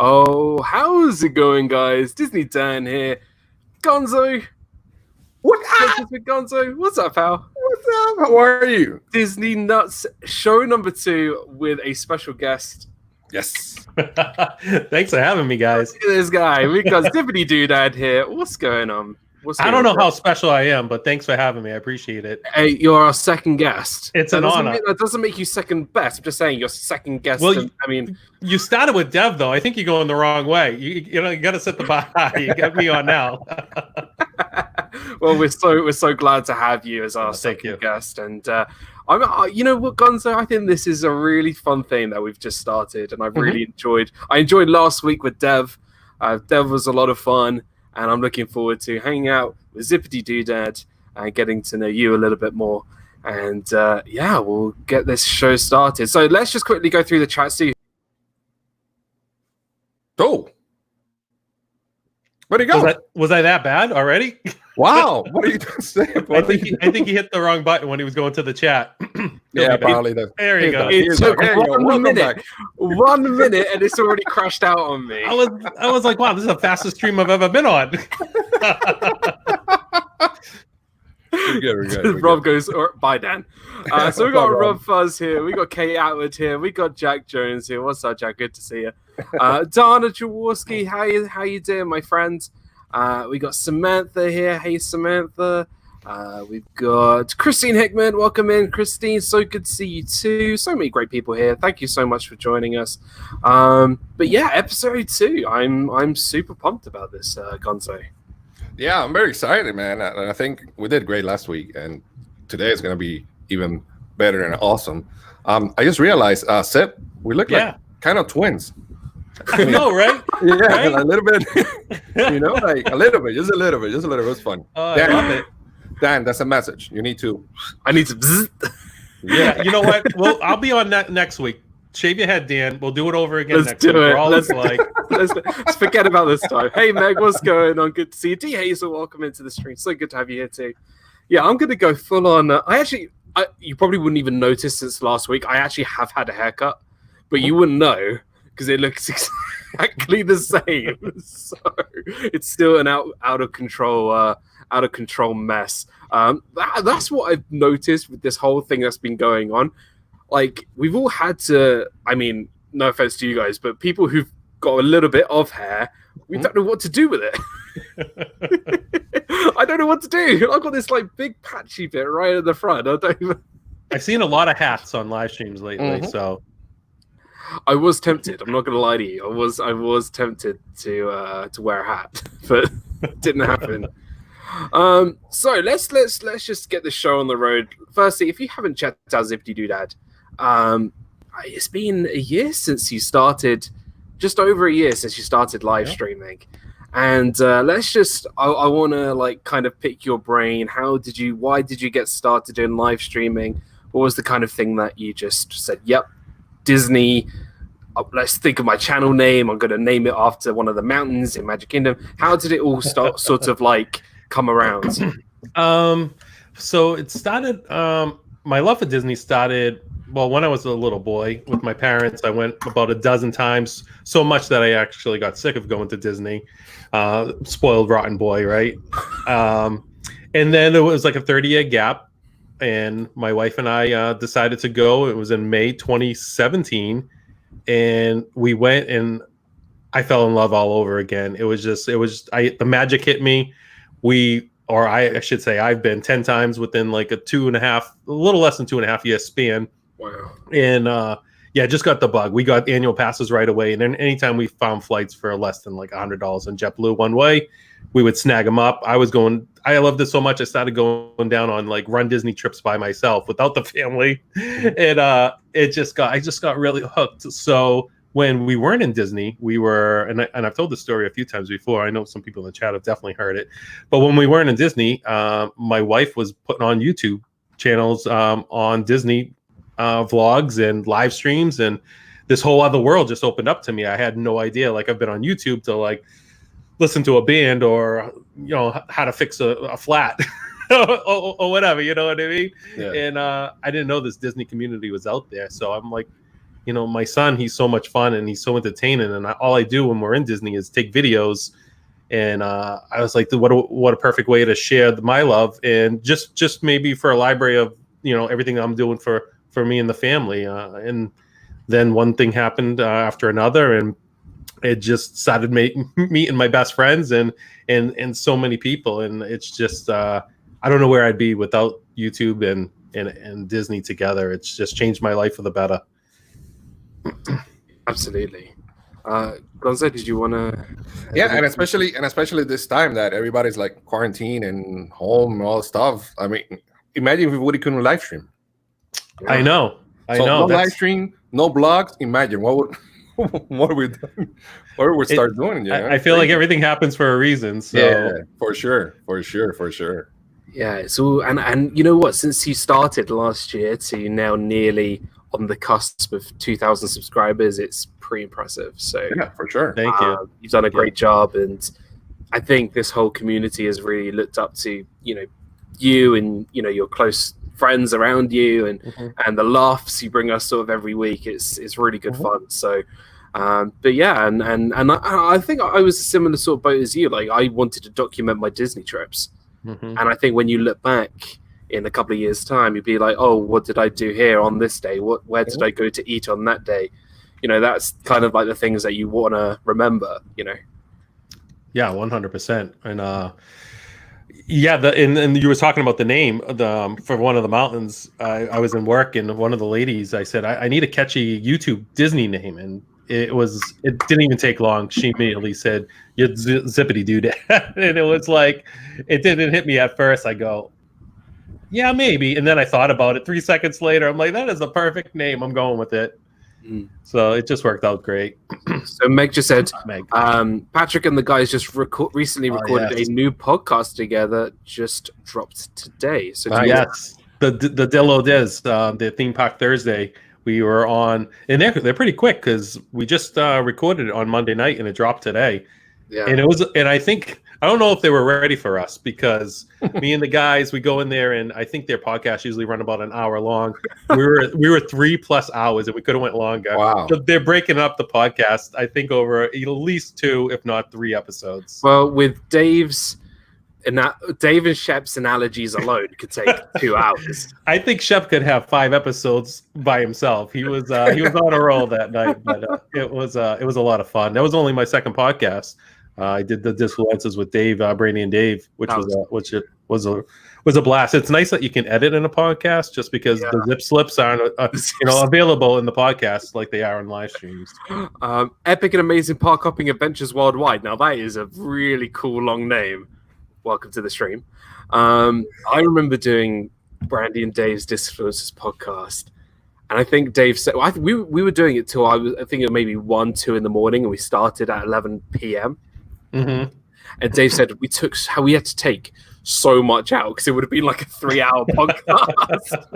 Oh, how's it going, guys? Disney Dan here. Gonzo. What's up? Gonzo. What's up, pal? What's up? How are you? Disney NUTZ show number 2 with a special guest. Yes. Thanks for having me, guys. Look at this guy. We got ZIPPITY Dad here. What's going on? I don't know how special I am, but thanks for having me. I appreciate it. Hey, you're our second guest. It's an honor. That doesn't make you second best. I'm just saying you're second guest. Well, you started with Dev, though. I think you're going the wrong way. You got to set the bar high. You got me on now. Well, we're so glad to have you as our second guest, and you know what, Gonzo? I think this is a really fun thing that we've just started, and I've really enjoyed. I enjoyed last week with Dev. Dev was a lot of fun. And I'm looking forward to hanging out with Zippity Doodad and getting to know you a little bit more. And yeah, we'll get this show started. So let's just quickly go through the chat. See. Oh, where'd he go? Was I that bad already? Wow, what are you saying? I think he hit the wrong button when he was going to the chat. Yeah, probably. There you go. It took 1 minute. 1 minute, and it's already crashed out on me. I was like, wow, this is the fastest stream I've ever been on. We're good. Rob goes, bye, Dan. So we got RobFuz here. We got Kate Atwood here. We got Jack Jones here. What's up, Jack? Good to see you. Dana Jaworski, how you doing, my friend? We got Samantha here. Hey, Samantha. We've got Christine Hickman. Welcome in, Christine. So good to see you too. So many great people here. Thank you so much for joining us. But yeah, episode 2. I'm super pumped about this, Gonzo. Yeah, I'm very excited, man. I think we did great last week, and today is going to be even better and awesome. I just realized, Sip, we look like kind of twins. I know, right? Yeah, right? A little bit. Like a little bit, just a little bit. It's fun. Dan, I love it. Dan, that's a message. You need to. I need to. Yeah, you know what? Well, I'll be on next week. Shave your head, Dan. We'll do it over again next week. Let's forget about this time. Hey, Meg, what's going on? Good to see you. D. Hazel, welcome into the stream. So good to have you here too. Yeah, I'm gonna go full on. You probably wouldn't even notice since last week. I actually have had a haircut, but you wouldn't know because it looks exactly the same. So it's still an out of control mess. That's what I've noticed with this whole thing that's been going on. Like, we've all had to, I mean, no offense to you guys, but people who've got a little bit of hair, we don't know what to do with it. I don't know what to do. I've got this like big patchy bit right at the front. I've seen a lot of hats on live streams lately, so I was tempted. I'm not gonna lie to you. I was tempted to wear a hat, but it didn't happen. So let's just get the show on the road. Firstly, if you haven't checked out Zippity Doodad, it's been a year since you started, just over a year since you started live streaming, and I want to like kind of pick your brain. Why did you get started in live streaming? What was the kind of thing that you just said, yep, Disney, let's think of my channel name, I'm going to name it after one of the mountains in Magic Kingdom? How did it all start sort of like come around? So it started, my love for Disney started, well, when I was a little boy with my parents. I went about a dozen times, so much that I actually got sick of going to Disney. Spoiled rotten boy, right? And then there was like a 30-year gap, and my wife and I decided to go. It was in May 2017, and we went, and I fell in love all over again. The magic hit me. I should say I've been 10 times within like a little less than 2.5 year span. Wow. And just got the bug. We got annual passes right away. And then anytime we found flights for less than like $100 on JetBlue one way, we would snag them up. I loved it so much, I started going down on like Run Disney trips by myself without the family. And I just got really hooked. So when we weren't in Disney, and I've told this story a few times before. I know some people in the chat have definitely heard it. But when we weren't in Disney, my wife was putting on YouTube channels on Disney vlogs and live streams, and this whole other world just opened up to me. I had no idea. Like, I've been on YouTube to like listen to a band or how to fix a flat or whatever. You know what I mean? Yeah. And I didn't know this Disney community was out there. So I'm like, you know, my son, he's so much fun and he's so entertaining, and all I do when we're in Disney is take videos. And I was like, what a perfect way to share my love, and just maybe for a library of, you know, everything I'm doing for me and the family. And then one thing happened after another, and it just started meeting my best friends and so many people, and it's just I don't know where I'd be without YouTube and Disney together. It's just changed my life for the better. Absolutely. Gonzo, did you want to? Yeah, and especially this time that everybody's like quarantine and home and all this stuff. I mean, imagine if we couldn't live stream. Yeah. I know. No live stream, no blogs. Imagine what would what we start doing. Yeah, I feel like everything happens for a reason. So yeah, for sure. Yeah, so and you know what? Since you started last year to now nearly on the cusp of 2,000 subscribers, it's pretty impressive. So yeah, for sure. Thank you. You've done a great job, and I think this whole community has really looked up to you and your close friends around you, and the laughs you bring us sort of every week. It's really good fun. So. But yeah, and I think I was a similar sort of boat as you. Like, I wanted to document my Disney trips, and I think when you look back in a couple of years' time, you'd be like, oh, what did I do here on this day? Where did I go to eat on that day? That's kind of like the things that you want to remember. Yeah, 100%. And yeah, and you were talking about the name for one of the mountains. I was in work, and one of the ladies, I said, I need a catchy YouTube Disney name, and it didn't even take long. She immediately said, "You're Zippity dude," and it was like, it didn't hit me at first. I go, yeah, maybe, and then I thought about it. 3 seconds later, I'm like, that is the perfect name. I'm going with it. So it just worked out great. So Meg just said, Patrick and the guys just recently recorded a new podcast together, just dropped today. So yes, the Dillo Diz, the Theme Park Thursday. We were on, and they're pretty quick because we just recorded it on Monday night and it dropped today. Yeah, and I think, I don't know if they were ready for us, because me and the guys, we go in there, and I think their podcasts usually run about an hour long. We were 3+ hours, and we could have went longer. Wow! So they're breaking up the podcast, I think, over at least 2, if not 3 episodes. Well, with Dave and Shep's analogies alone could take 2 hours. I think Shep could have 5 episodes by himself. He was on a roll that night, but it was a lot of fun. That was only my second podcast. I did the Disfluences with Dave, Brady and Dave, which was a blast. It's nice that you can edit in a podcast, just because the zip slips aren't available in the podcast like they are in live streams. Epic and Amazing Park Hopping Adventures Worldwide. Now that is a really cool long name. Welcome to the stream. I remember doing Brandy and Dave's Disfluences podcast, and I think Dave said, we were doing it till I think it was maybe 1, 2 in the morning, and we started at 11 p.m. And Dave said we had to take so much out because it would have been like a 3-hour podcast.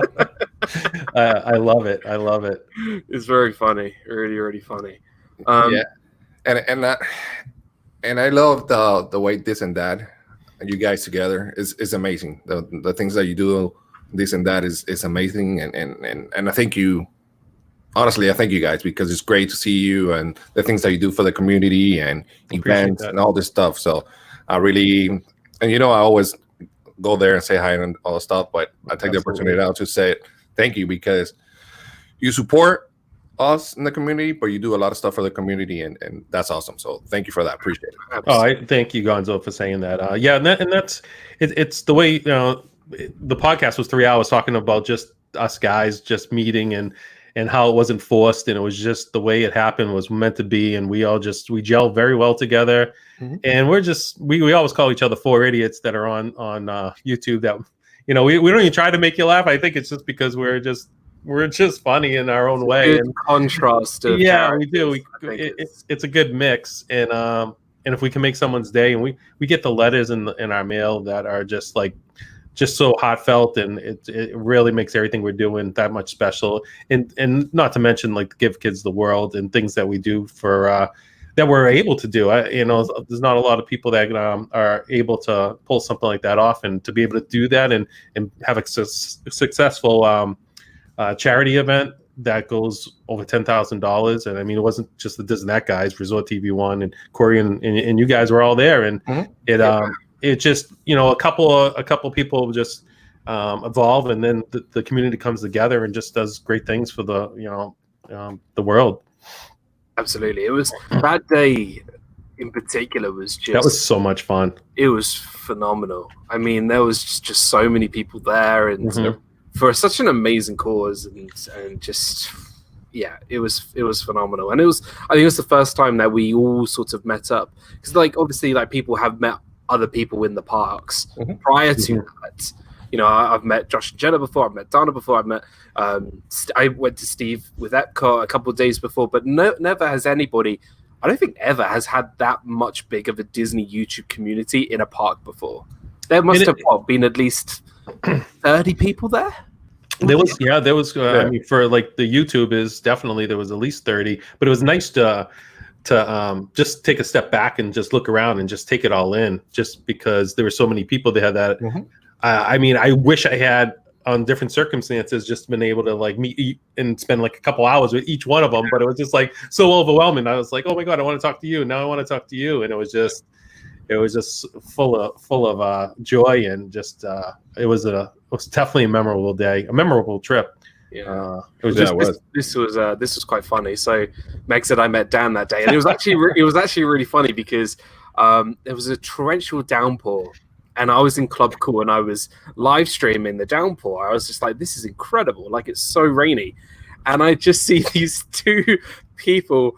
I love it. It's very funny, really, really funny. Yeah, and I love the way this and that, and you guys together is amazing. The things that you do, this and that is amazing, and I thank you. Honestly, I thank you guys, because it's great to see you and the things that you do for the community and events and all this stuff. So I really, and I always go there and say hi and all the stuff, but I take the opportunity now to say thank you, because you support us in the community, but you do a lot of stuff for the community, and that's awesome. So thank you for that. Appreciate it. Oh, I thank you, Gonzo, for saying that. Yeah, and that's it's the way, the podcast was 3 hours talking about just us guys just meeting and how it wasn't forced, and it was just the way it happened was meant to be, and we gel very well together. And we always call each other 4 idiots that are on YouTube, that we don't even try to make you laugh. I think it's just because we're just funny in our own way. And contrast. We do. It's a good mix, and if we can make someone's day, and we get the letters in our mail that are just so heartfelt, and it really makes everything we're doing that much special. And not to mention, like, Give Kids the World and things that we do for that we're able to do. There's not a lot of people that are able to pull something like that off, and to be able to do that and have a successful charity event that goes over $10,000. And I mean, it wasn't just the DIZNEYDAN guys, Resort TV One and Corey and you guys were all there. And it just, you know, a couple people just evolve, and then the community comes together and just does great things for the, you know, the world. Absolutely. It was that day in particular that was so much fun. It was phenomenal. I mean, there was just so many people there, and for such an amazing cause, and just it was phenomenal. And I think it was the first time that we all sort of met up, because like obviously like people have met other people in the parks prior to that. You know, I've met Josh and Jenna before. I've met Donna before. I've met. I went to Steve with Epcot a couple of days before, but never has anybody. I don't think ever has had that much big of a Disney YouTube community in a park before. There must have been at least 30 people there. There was. I mean, for like the YouTube is definitely there was at least 30, but it was nice to just take a step back and just look around and just take it all in, just because there were so many people there that. I mean, I wish I had, on different circumstances, just been able to like meet and spend like a couple hours with each one of them, but it was just like so overwhelming. I was like, oh my god, I want to talk to you now. I want to talk to you, and it was just full of joy, and just it was definitely a memorable day, a memorable trip. This was quite funny. So Meg said I met Dan that day, and it was actually really funny because there was a torrential downpour. And I was in Club Cool, and I was live streaming the downpour. I was just like, this is incredible. Like, it's so rainy. And I just see these two people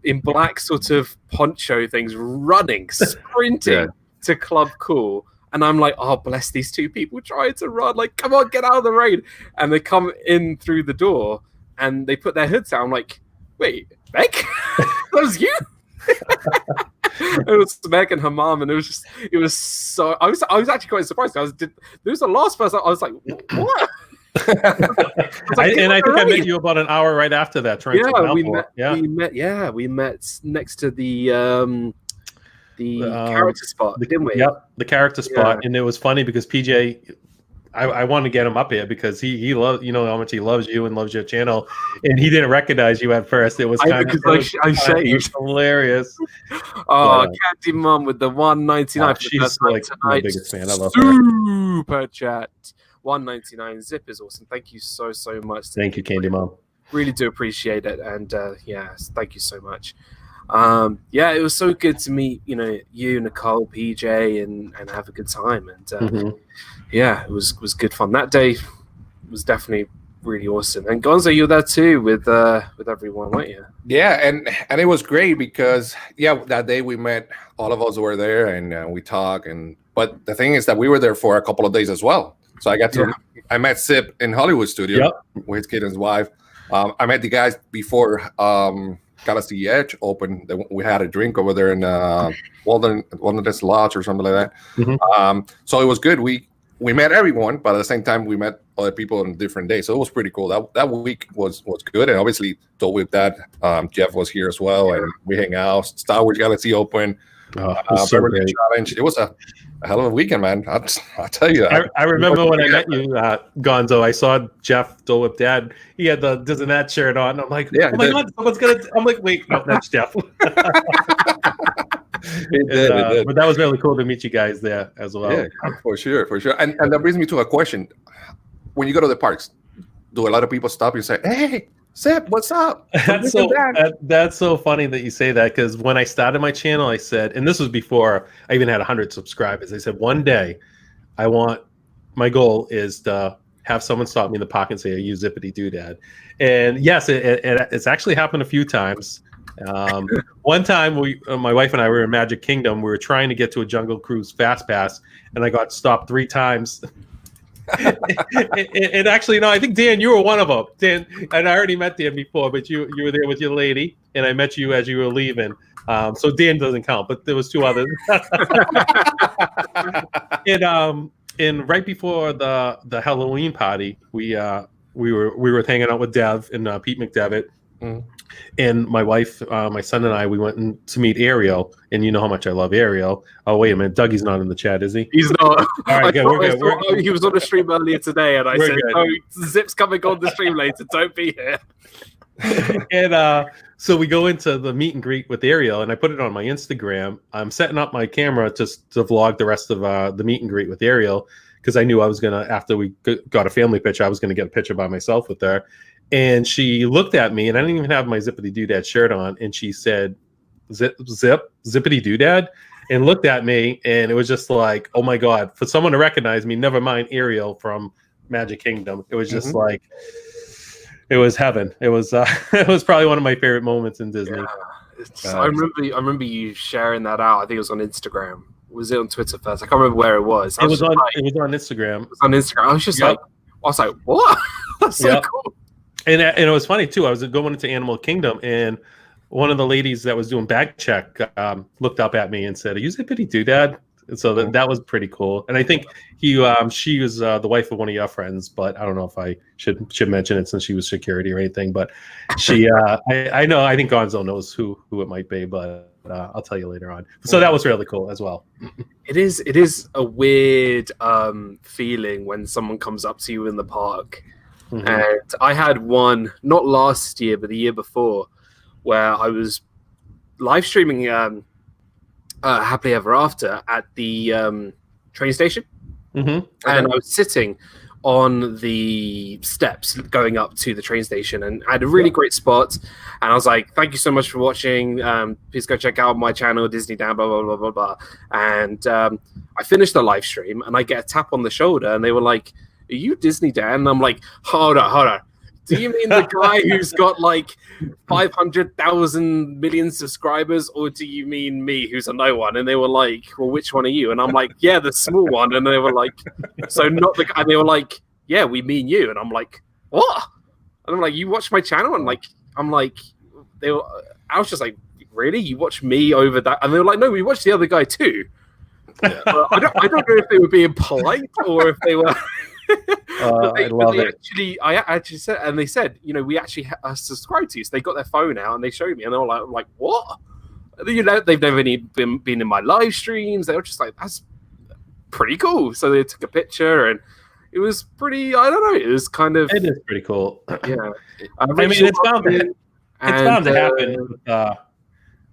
in black sort of poncho things running, sprinting to Club Cool. And I'm like, oh, bless these two people trying to run. Like, come on, get out of the rain. And they come in through the door, and they put their hoods down. I'm like, wait, Meg? That was you? It was Meg and her mom, and it was so. I was actually quite surprised. There was the last person. I was like, what? I think I met you about an hour right after that. We met next to the character spot, didn't we? Yep, the character spot, and it was funny because PJ. I want to get him up here because he loves, you know how much he loves you and loves your channel, and he didn't recognize you at first. It was kind of hilarious. Oh, Candy Mom with the $1.99. She's like my biggest fan. I love her. Super chat. $1.99. Zip is awesome. Thank you so much. Thank you, Candy Mom. Really do appreciate it, and thank you so much. It was so good to meet you, Nicole, PJ, and have a good time, and it was good fun. That day was definitely really awesome. And Gonzo, you were there too with everyone, weren't you? Yeah, and it was great because that day we met, all of us were there, and we talked. But the thing is that we were there for a couple of days as well. So I met Zip in Hollywood Studio with his kid and his wife. I met the guys before Galaxy Edge opened. We had a drink over there in Wilderness Lodge or something like that. So it was good. We met everyone, but at the same time we met other people on different days. So it was pretty cool. That week was good, and obviously told with that Jeff was here as well, and we hang out. Star Wars Galaxy Open. Challenge. It was a hell of a weekend, man. I'll tell you. I remember when I met you, Gonzo. I saw Jeff Dole Whip Dad. He had the DIZNEYDAN shirt on. And I'm like, oh my god, someone's gonna. I'm like, wait, no, that's Jeff. It did. But that was really cool to meet you guys there as well. Yeah, for sure. And that brings me to a question. When you go to the parks, do a lot of people stop you and say, "Hey, Zip, what's up?" That's so funny that you say that, because when I started my channel, I said, and this was before I even had 100 subscribers. I said, one day, my goal is to have someone stop me in the park and say, "Are you Zippity Doodad?" And yes, it's actually happened a few times. One time, my wife and I were in Magic Kingdom. We were trying to get to a Jungle Cruise Fast Pass, and I got stopped 3 times. And actually, no, I think Dan, you were one of them. Dan, and I already met Dan before, but you were there with your lady, and I met you as you were leaving. So Dan doesn't count, but there was 2 others. And right before the Halloween party, we were hanging out with Dev and Pete McDevitt, And my wife, my son, and I, we went to meet Ariel, and you know how much I love Ariel. Oh, wait a minute, Dougie's not in the chat, is he? He's not. All right, good. We're good. He was on the stream earlier today, and I We're said, good. "No, Zip's coming on the stream later. Don't be here." And so we go into the meet and greet with Ariel, and I put it on my Instagram. I'm setting up my camera just to vlog the rest of the meet and greet with Ariel, because I knew I was gonna, after we got a family picture, I was gonna get a picture by myself with her. And she looked at me, and I didn't even have my Zippity Doodad shirt on, and she said, Zippity Doodad, and looked at me, and it was just like, oh my God, for someone to recognize me, never mind Ariel from Magic Kingdom. It was just like, it was heaven. It was it was probably one of my favorite moments in Disney. Yeah. I remember you sharing that out. I think it was on Instagram. Was it on Twitter first? I can't remember where it was. It was on Instagram. It was on Instagram. I was just like, what? That's so cool. And it was funny too. I was going into Animal Kingdom, and one of the ladies that was doing bag check looked up at me and said, "Are you Zippity Doodad?" And so that was pretty cool. And I think she was the wife of one of your friends, but I don't know if I should mention it since she was security or anything. But she, I know, I think Gonzo knows who it might be, but I'll tell you later on. So that was really cool as well. It is a weird feeling when someone comes up to you in the park. And I had one, not last year, but the year before, where I was live streaming Happily Ever After at the train station. And I was sitting on the steps going up to the train station, and I had a really great spot. And I was like, thank you so much for watching. Please go check out my channel, DIZNEYDAN, blah, blah, blah, blah, blah. And I finished the live stream, and I get a tap on the shoulder, and they were like, are you DIZNEYDAN? And I'm like, hold on. Do you mean the guy who's got like 500,000 million subscribers, or do you mean me, who's a no one? And they were like, well, which one are you? And I'm like, yeah, the small one. And they were like, so not the guy. And they were like, yeah, we mean you. And I'm like, what? And I'm like, you watch my channel? And I'm like, I was just like, really? You watch me over that? And they were like, no, we watched the other guy too. Yeah. I don't know if they were being polite or if they were. I actually said, and they said, we actually subscribed to you. So they got their phone out and they showed me, and they were like, what? They've never been in my live streams. They were just like, that's pretty cool. So they took a picture, and it was pretty. I don't know. It was kind of. It is pretty cool. Yeah. I mean, it's bound to happen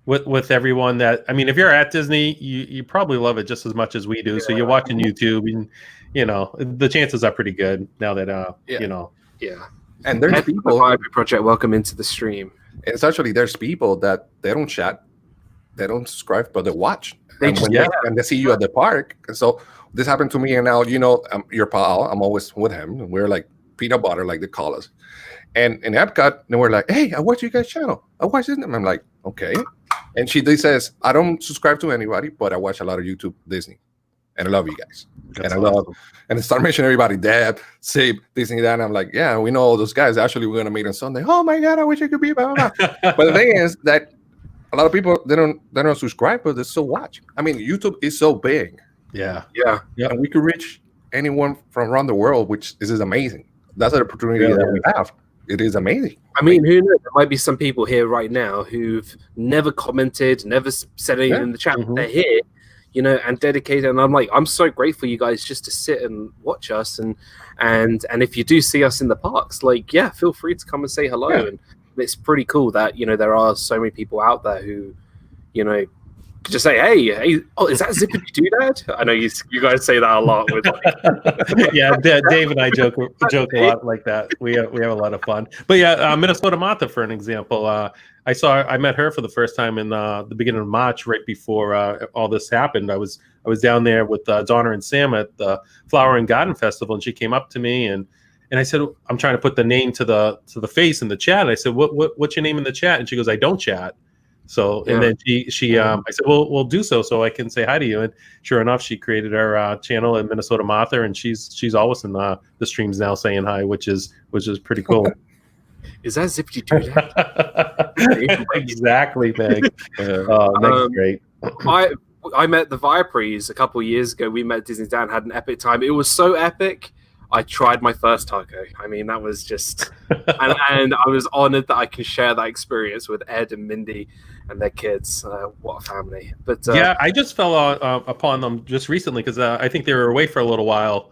with everyone. That, I mean, if you're at Disney, you probably love it just as much as we do. So you're watching YouTube, and the chances are pretty good now that Yeah. And there's people. Viapree Project, welcome into the stream. It's actually, there's people that they don't chat, they don't subscribe, but they watch. And they see you at the park. And so this happened to me, and now your pal. I'm always with him. We're like peanut butter, like they call us. And in Epcot, they were like, "Hey, I watch you guys' channel. I watch this." And I'm like, "Okay." And they says, "I don't subscribe to anybody, but I watch a lot of YouTube Disney, and I love you guys." That's and I love, and I start mentioning everybody, Deb, Sib, Disney, that. And I'm like, yeah, we know all those guys. Actually, we're gonna meet on Sunday. Oh my God, I wish I could be. Blah, blah, blah. But the thing is that a lot of people they don't subscribe, but they still watch. I mean, YouTube is so big. Yeah. And we could reach anyone from around the world, which is amazing. That's an opportunity that we have. It is amazing. I mean, who knows? There might be some people here right now who've never commented, never said anything in the chat. They're here, and dedicated. And I'm like, I'm so grateful you guys just to sit and watch us. And if you do see us in the parks, feel free to come and say hello. And it's pretty cool that, there are so many people out there who, just say, hey, oh, is that Zippity Doodad? I know you guys say that a lot. With Dave and I joke a lot like that. We have a lot of fun. But Minnesota Martha, for an example, I met her for the first time in the beginning of March, right before all this happened. I was down there with Donna and Sam at the Flower and Garden Festival, and she came up to me and I said, I'm trying to put the name to the face in the chat. And I said, what's your name in the chat? And she goes, I don't chat. So, and then she I said, well, we'll do so I can say hi to you. And sure enough, she created her channel at Minnesota Martha, and she's always in the streams now saying hi, which is pretty cool. Is that Zippity Doodad? Exactly, Meg. Meg's great. I met the Viaprees a couple of years ago. We met DIZNEYDAN, had an epic time. It was so epic. I tried my first taco. I mean, that was just, and I was honored that I can share that experience with Ed and Mindy and their kids. What a family! But yeah, I just fell upon them just recently because I think they were away for a little while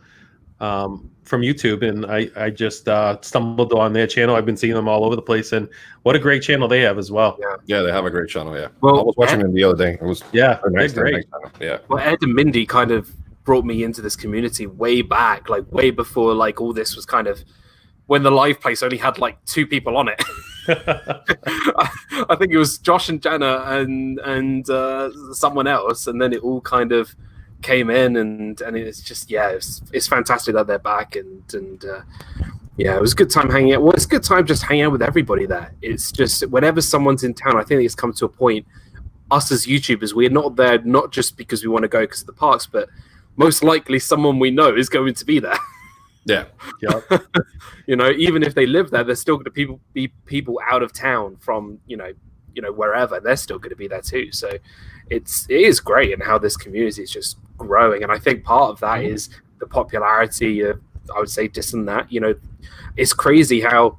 from YouTube, and I just stumbled on their channel. I've been seeing them all over the place, and what a great channel they have as well. Yeah, they have a great channel. Yeah, well, I was watching them the other day. It was they're nice, great. Yeah. Well, Ed and Mindy kind of brought me into this community way back, like way before like all this was kind of when the live place only had like 2 people on it. I think it was Josh and Jenna and someone else, and then it all kind of came in, and it's just it's fantastic that they're back, and it was a good time hanging out. Well, it's a good time just hanging out with everybody there. It's just whenever someone's in town, I think it's come to a point. Us as YouTubers, we're not there not just because we want to go because of the parks, but most likely someone we know is going to be there. Yeah. You know, even if they live there, there's still going to be people out of town from, you know, wherever. They're still going to be there too. So it is great, and how this community is just growing. And I think part of that is the popularity of, I would say, Dis and That. You know, it's crazy how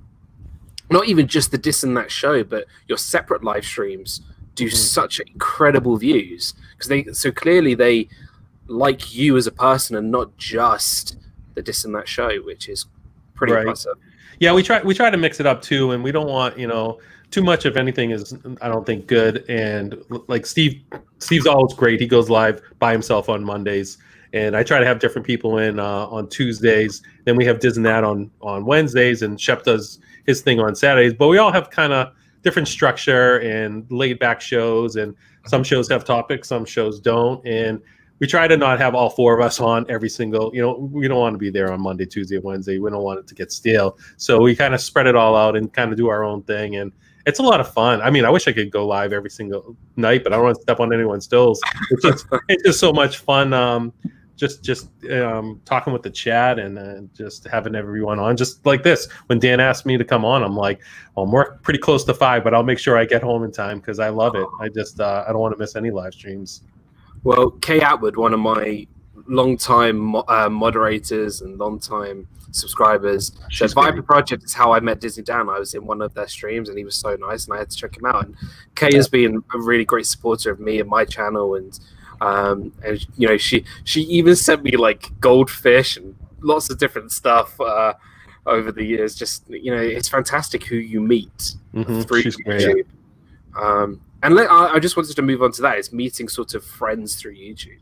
not even just the Dis and That show, but your separate live streams do such incredible views, because so clearly they like you as a person and not just the Dis and That show, which is pretty impressive. Yeah, we try to mix it up too, and we don't want, too much of anything is, I don't think, good. And like Steve's always great. He goes live by himself on Mondays, and I try to have different people in on Tuesdays. Then we have Dis and That on Wednesdays, and Shep does his thing on Saturdays. But we all have kind of different structure and laid back shows, and some shows have topics, some shows don't, and we try to not have all 4 of us on every single, we don't want to be there on Monday, Tuesday, Wednesday. We don't want it to get stale. So we kind of spread it all out and kind of do our own thing. And it's a lot of fun. I mean, I wish I could go live every single night, but I don't want to step on anyone's toes. It's just so much fun. Just talking with the chat and just having everyone on, just like this. When Dan asked me to come on, I'm like, well, I'm working pretty close to 5, but I'll make sure I get home in time because I love it. I just I don't want to miss any live streams. Well, Kay Atwood, one of my long-time moderators and long-time subscribers, said Viapree Project is how I met Disney Dan. I was in one of their streams, and he was so nice, and I had to check him out. And Kay has been a really great supporter of me and my channel, and she even sent me like goldfish and lots of different stuff over the years. Just it's fantastic who you meet through YouTube. And I just wanted to move on to that. It's meeting sort of friends through YouTube.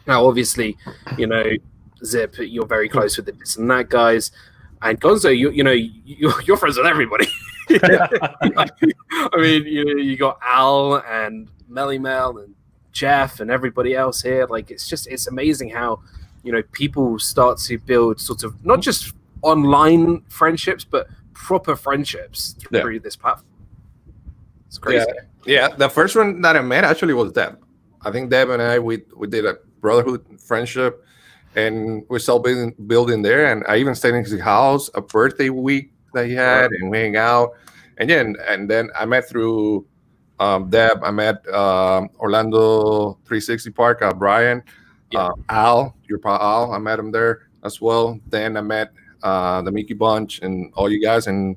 Now, obviously, Zip, you're very close with the Dis and That guys, and Gonzo, you're friends with everybody. I mean, you got Al and Melly Mel and Jeff and everybody else here. Like, it's amazing how people start to build sort of not just online friendships, but proper friendships through this platform. It's crazy. Yeah, the first one that I met actually was Deb. I think Deb and I we did a brotherhood friendship, and we're still building there. And I even stayed in his house a birthday week that he had, and we hang out. And then I met through Deb. I met Orlando 360 Park, Brian, Al, your pa Al. I met him there as well. Then I met the Mickey Bunch and all you guys. And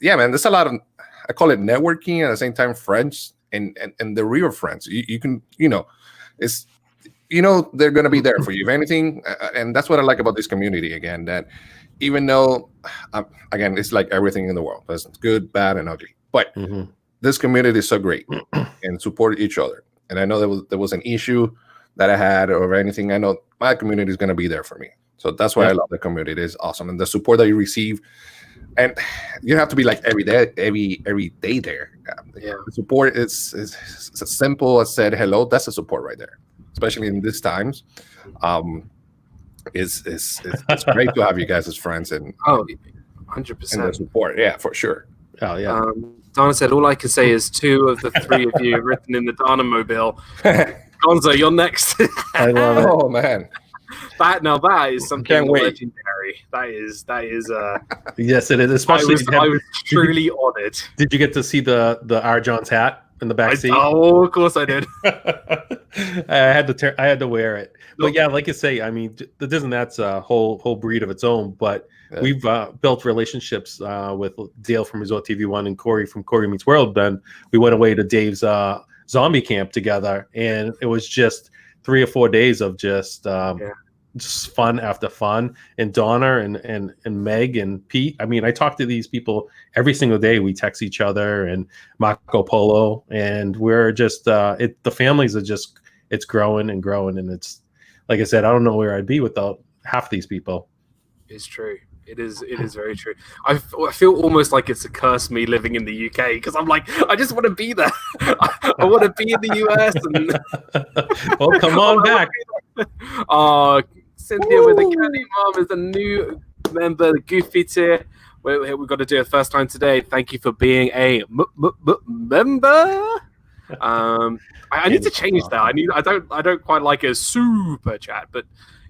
yeah, man, there's a lot of, I call it networking, at the same time friends, and the real friends. You can, it's, they're going to be there for you if anything. And that's what I like about this community, again, that even though, again, it's like everything in the world. There's good, bad, and ugly. But this community is so great and support each other. And I know there was an issue that I had or anything. I know my community is going to be there for me. So that's why I love the community. It is awesome. And the support that you receive, and you have to be like every day there. The support is as simple as said hello. That's the support right there, especially in these times. It's great to have you guys as friends and 100% and the support. Yeah, for sure. Oh yeah. Donna said, all I can say is 2 of the 3 of you written in the Donna Mobile. Gonzo, you're next. I love it. Oh man. That is something legendary. That is yes, it is. Especially I was truly honored. Did you get to see the R. John's hat in the back seat? Oh, of course I did. I had to wear it. But yeah, like you say, I mean, the that's a whole breed of its own. But we've built relationships with Dale from Resort TV One and Corey from Corey Meets World. Then we went away to Dave's zombie camp together, and it was just 3 or 4 days of just fun after fun. And Donna and Meg and Pete. I mean, I talk to these people every single day. We text each other and Marco Polo, and we're just the families are just it's growing and growing. And it's like I said, I don't know where I'd be without half these people. It's true. It is very true. I feel almost like it's a curse me living in the UK because I'm like, I just want to be there. I want to be in the US. And well, come on back. Cynthia with the Candy Mom is a new member, the Goofy tier. We've got to do it first time today. Thank you for being a member. I need to change that. I don't quite like a super chat, but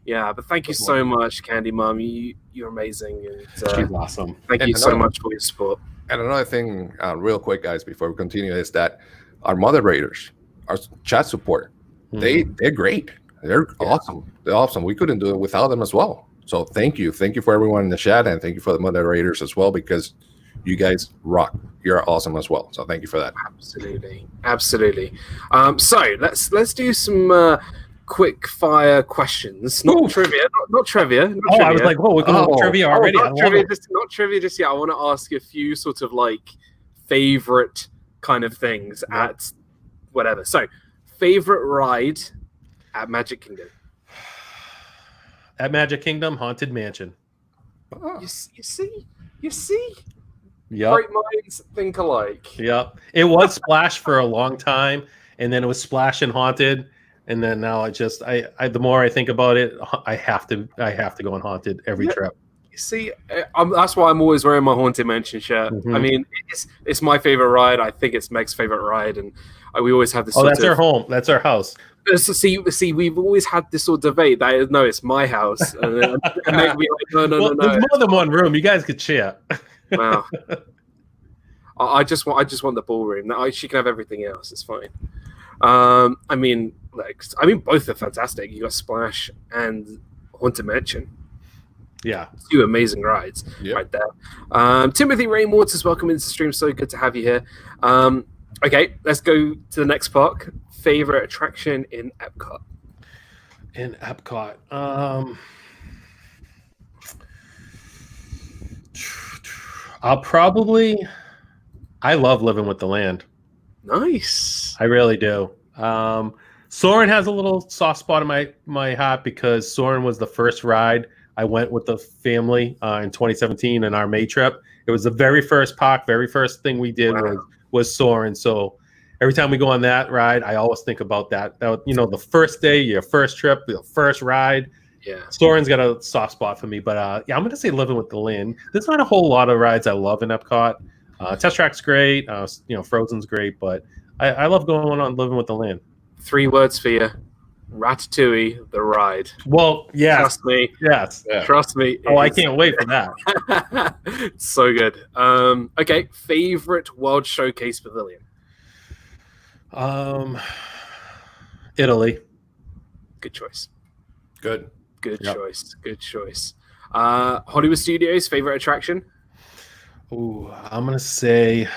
yeah. But thank you so much, Candy Mom. You're amazing. And, she's awesome. Thank you so much for your support. And another thing, real quick, guys, before we continue, is that our moderators, our chat support, they're great. They're awesome. They're awesome. We couldn't do it without them as well. So thank you for everyone in the chat, and thank you for the moderators as well, because you guys rock. You're awesome as well. So thank you for that. Absolutely. So let's do some quick fire questions. Not trivia. Not trivia. I was like, whoa, we're going trivia already. Not trivia just yet. I want to ask you a few sort of like favorite kind of things at whatever. So favorite ride at Magic Kingdom. At Magic Kingdom, Haunted Mansion. You see. Yep. Great minds think alike. Yep. It was Splash for a long time, and then it was Splash and Haunted, and then now the more I think about it, I have to go on Haunted every trip. You see, that's why I'm always wearing my Haunted Mansion shirt. I mean, it's my favorite ride. I think it's Meg's favorite ride, and we always have this. That's our home. That's our house. So see, we've always had this sort of debate that no, it's my house, and Meg be like, no. There's more than one room. You guys could share. Wow. I just want the ballroom. She can have everything else. It's fine. I mean, both are fantastic. You got Splash and Haunted Mansion. Yeah, 2 amazing rides right there. Timothy Rainwaters, welcome into the stream. So good to have you here. Okay, let's go to the next park. Favorite attraction in Epcot? In Epcot, I love Living with the Land. Nice. I really do. Soarin' has a little soft spot in my heart because Soarin' was the first ride I went with the family in 2017 in our May trip. It was the very first park, very first thing we did was Soarin'. So every time we go on that ride, I always think about that. The first day, your first trip, the first ride. Yeah. Soarin's got a soft spot for me, but I'm going to say Living with the Land. There's not a whole lot of rides I love in Epcot. Test Track's great. Frozen's great, but I love going on Living with the Land. 3 words for you. Ratatouille, the ride. Well, yes. Trust me. Yes. Yeah. Trust me. I can't wait for that. So good. Okay, favorite World Showcase Pavilion? Italy. Good choice. Good choice. Hollywood Studios, favorite attraction? Ooh, I'm gonna say.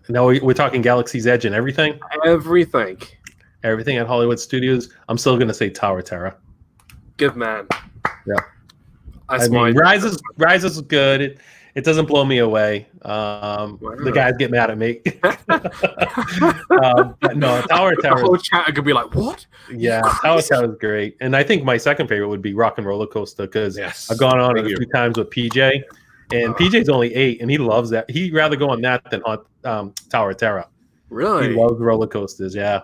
No, we're talking Galaxy's Edge and everything. Everything at Hollywood Studios. I'm still gonna say Tower of Terror. Good man. Yeah. Rise is good. It doesn't blow me away. The guys get mad at me. But no, Tower of Terror. The whole chat could be like, "What?" Yeah, Tower of Terror is great. And I think my second favorite would be Rock and Roller Coaster because I've gone on it a few times with PJ, and PJ's only 8, and he loves that. He'd rather go on that than on Tower of Terror. Really? He loves roller coasters. Yeah.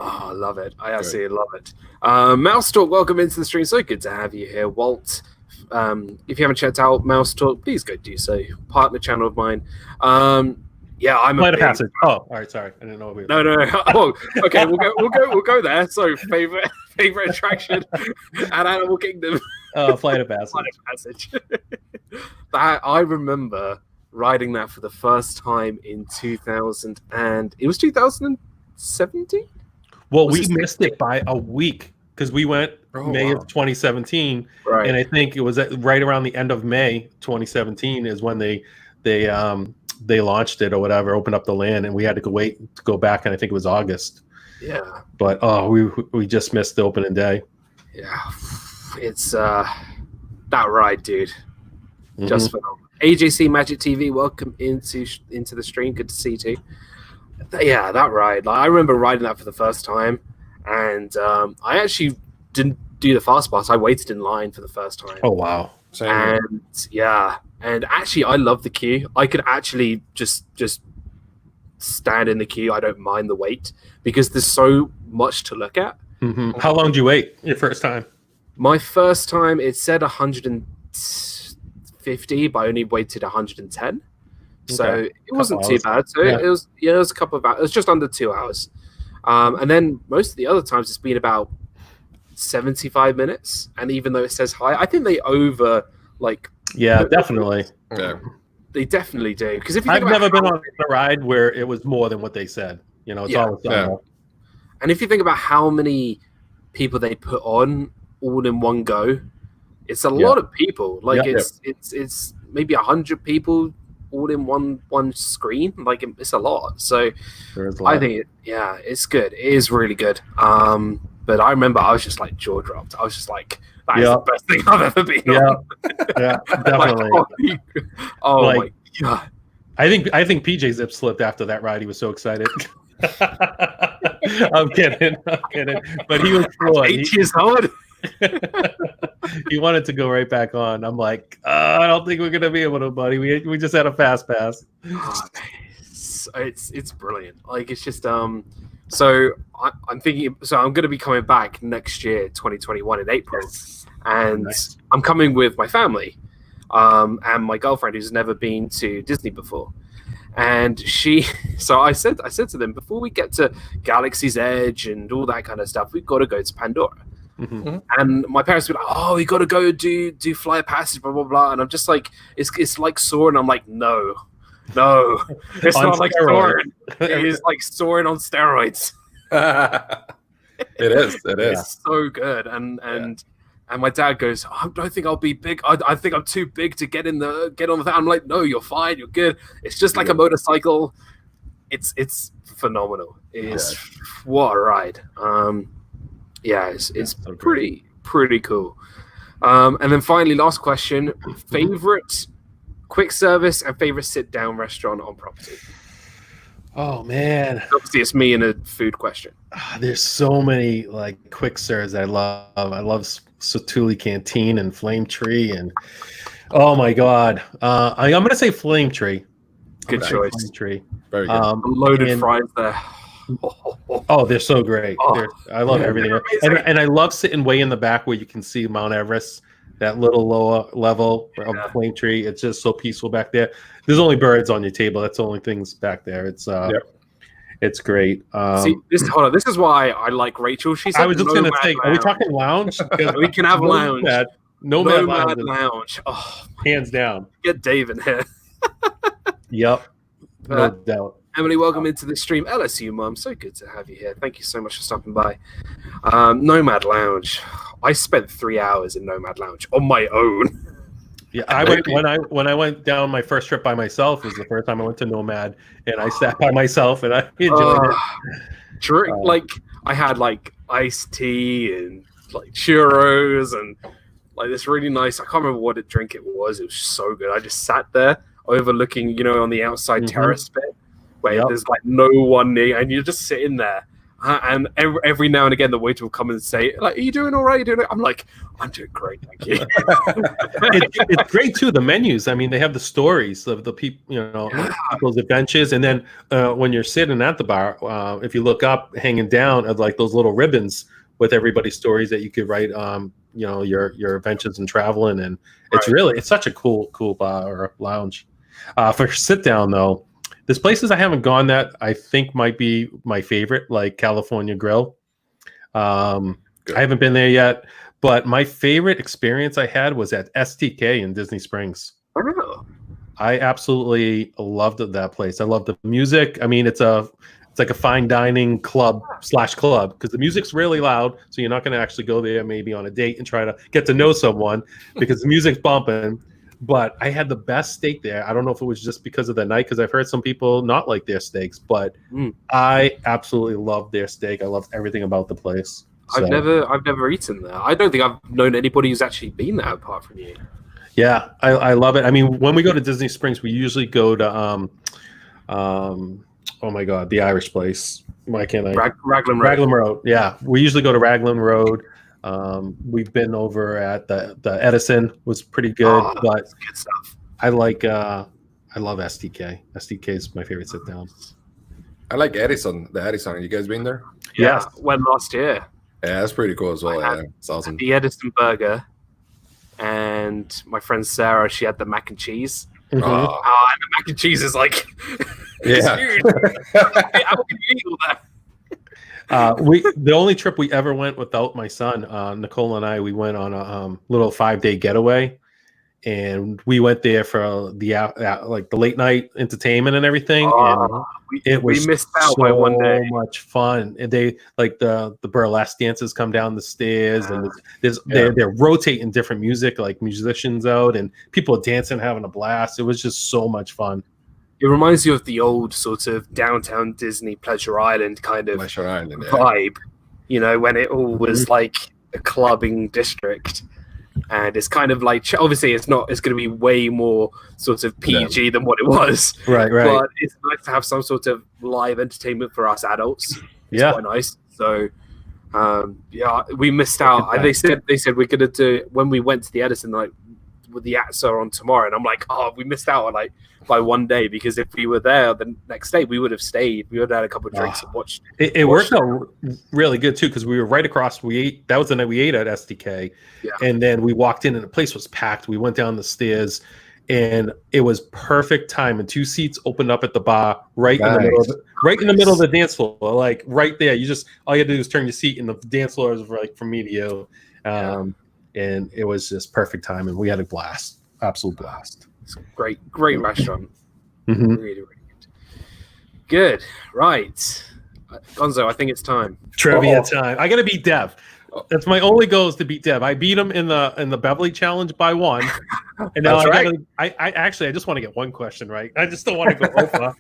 Oh, I love it. I absolutely love it. Mouse Talk, welcome into the stream. So good to have you here, Walt. If you haven't checked out Mouse Talk, please go do so. Partner channel of mine. Yeah, I'm Flight of Passage. Oh, all right. Sorry, I didn't know. No. Oh, okay. We'll go there. So favorite attraction at Animal Kingdom. Flight of Passage. Flight of Passage. That I remember riding that for the first time in 2017. Well, Was we this missed it by a week because we went May of 2017, Right. and I think it was right around the end of May 2017 is when they launched it or whatever, opened up the land, and we had to go back, and I think it was August. Yeah. But we just missed the opening day. Yeah. It's that ride, dude. Mhm. Just phenomenal. AJC Magic TV, welcome into the stream. Good to see you too. Yeah, that ride. Like, I remember riding that for the first time, and I actually didn't do the fast pass. I waited in line for the first time. Oh wow! Same here. And yeah, and actually, I love the queue. I could actually just stand in the queue. I don't mind the wait because there's so much to look at. Mm-hmm. How long did you wait your first time? My first time, it said 150, but I only waited 110. So Okay. it wasn't too Hours. bad. So Yeah. it was a couple of hours. It was just under 2 hours. And then most of the other times it's been about 75 minutes. And even though it says high, I think they Yeah, definitely. Yeah. they definitely do. Because if you I've think about never been how- on a ride where it was more than what they said. You know, it's Yeah. always Yeah. and if you think about how many people they put on all in one go, it's a lot of people. Like Yeah. it's maybe 100 people all in one screen. Like it's a lot. So There's a lot. I think it's good. It is really good. But I remember I was just like jaw dropped. I was just like, that is Yeah. the best thing I've ever been Yeah, on. yeah, definitely. Like, oh Like- my god. I think PJ Zip slipped after that ride. He was so excited. I'm kidding. But he was floored. 8 years old. He wanted to go right back on. I'm like, I don't think we're gonna be able to, buddy. We just had a fast pass. Oh, it's brilliant. Like it's just so I'm thinking, so I'm going to be coming back next year, 2021 in April, and Nice. I'm coming with my family, and my girlfriend who's never been to Disney before, and so I said to them, before we get to Galaxy's Edge and all that kind of stuff, we've got to go to Pandora. Mhm. And my parents were like, "Oh, we got to go do Flight of Passage, blah blah blah." And I'm just like, "It's like soaring." I'm like, "No, it's On not like steroids. soaring. It is like soaring on steroids. It is. It's so good." And my dad goes, "I don't think I'll be big. I think I'm too big to get on the thing." I'm like, "No, you're fine. You're good. It's just like a motorcycle. It's phenomenal. It is what a ride. It's so pretty cool. And then finally, last question: favorite quick service and favorite sit down restaurant on property. Oh man, Obviously, it's me and a food question. there's so many like quick serves I love. I love Satuli Canteen and Flame Tree, and oh my god, I'm gonna say Flame Tree. Good Okay. choice. Flame Tree. Very good. Loaded and- fries there. Oh, they're so great. Oh, I love everything. amazing. And I love sitting way in the back where you can see Mount Everest, that little lower level of Flame Tree. It's just so peaceful back there. There's only birds on your table. That's the only things back there. It's it's great. See, hold on. This is why I like Rachel. She said I was just gonna Nomad say, are we Lounge. talking lounge? 'Cause We can have lounge. Nomad Nomad Lounge, Lounge. Oh, hands down. get Dave in here. Yep, no doubt. Emily, welcome into the stream. LSU Mom, so good to have you here. Thank you so much for stopping by. Nomad Lounge. I spent 3 hours in Nomad Lounge on my own. Yeah, I went when I went down my first trip by myself. Was the first time I went to Nomad, and I sat by myself, and I enjoyed it. Drink like I had like iced tea and like churros and like this really nice. I can't remember what drink it was. It was so good. I just sat there overlooking, on the outside terrace bit where there's like no one near, and you're just sitting there. And every now and again, the waiter will come and say, "Like, are you doing all right? Are you doing it?" I'm like, "I'm doing great, thank you." It's great too. The menus. I mean, they have the stories of the people, people's adventures, and then when you're sitting at the bar, if you look up, hanging down, are like those little ribbons with everybody's stories that you could write. Your adventures and traveling, and it's such a cool bar or lounge. For sit down though. There's places I haven't gone that I think might be my favorite, like California Grill. I haven't been there yet, but my favorite experience I had was at STK in Disney Springs. Oh. I absolutely loved that place. I love the music. I mean, it's a It's like a fine dining club / club because the music's really loud, so you're not going to actually go there maybe on a date and try to get to know someone because the music's bumping. But I had the best steak there. I don't know if it was just because of the night, because I've heard some people not like their steaks, but I absolutely loved their steak. I loved everything about the place. So. I've never eaten there. I don't think I've known anybody who's actually been there apart from you. Yeah, I love it. I mean, when we go to Disney Springs, we usually go to oh my God, the Irish place. Why can't I? Raglan Road. Raglan Road. Yeah, we usually go to Raglan Road. We've been over at the Edison, was pretty good, but good stuff. I love STK. STK is my favorite sit down. I like Edison. The Edison. You guys been there? Yeah, Yes. went last year. Yeah, that's pretty cool as well. Yeah, it's awesome. The Edison burger, and my friend Sarah, she had the mac and cheese. Mhm. And the mac and cheese is like, it's Yeah. huge. How can you eat all that? The only trip we ever went without my son, Nicole and I, we went on a little 5-day getaway, and we went there for the like the late night entertainment and everything. And it was we missed out by one day. So much fun. And they like the burlesque dancers come down the stairs, and they're rotating different music, like musicians out, and people are dancing, having a blast. It was just so much fun. It reminds you of the old sort of downtown Disney Pleasure Island kind of vibe, you know, when it all was like a clubbing district. And it's kind of like, obviously it's going to be way more sort of PG than what it was. Right. But it's nice to have some sort of live entertainment for us adults. It's quite nice. So, we missed out. They said we're going to do, when we went to the Edison, like, with the acts are on tomorrow, and I'm like, we missed out on like by one day, because if we were there the next day, we would have stayed. We would have had a couple of drinks and watched. It worked out really good too, because we were right across. That was the night we ate at SDK, and then we walked in and the place was packed. We went down the stairs, and it was perfect time. And 2 seats opened up at the bar, right in the middle of the dance floor, like right there. All you had to do is turn your seat, and the dance floor is like from me to you. And it was just perfect time, and we had a blast, absolute blast. It's a great restaurant. Mm-hmm. Really, really good. Right, Gonzo, I think it's time. Trivia time. I gotta beat Dev. That's my only goal, is to beat Dev. I beat him in the Beverly Challenge by 1, and now I just want to get one question right. I just don't want to go over.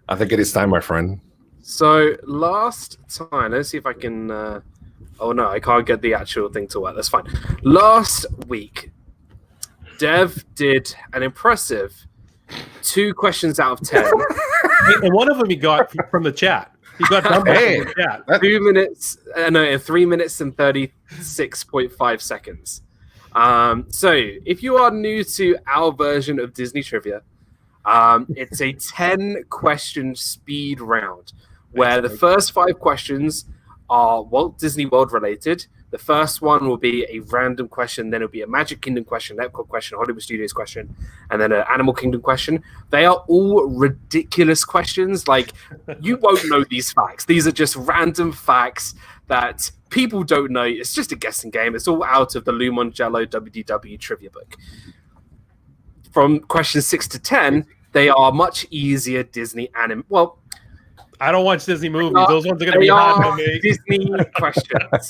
I think it is time, my friend. So last time, let's see if I can. Oh no, I can't get the actual thing to work. That's fine. Last week, Dev did an impressive 2 questions out of 10. And one of them he got from the chat. He got done from the chat. 2 minutes, no, 3 minutes and 36.5 seconds. So if you are new to our version of Disney Trivia, it's a 10-question speed round where the first 5 questions are Walt Disney World related. The first one will be a random question, then it'll be a Magic Kingdom question, Epcot question, Hollywood Studios question, and then an Animal Kingdom question. They are all ridiculous questions. Like, you won't know these facts. These are just random facts that people don't know. It's just a guessing game. It's all out of the Lou Mongello WDW trivia book. From questions 6 to 10, they are much easier Disney Well, I don't watch Disney movies. Those ones are going to be hard on me. Disney questions.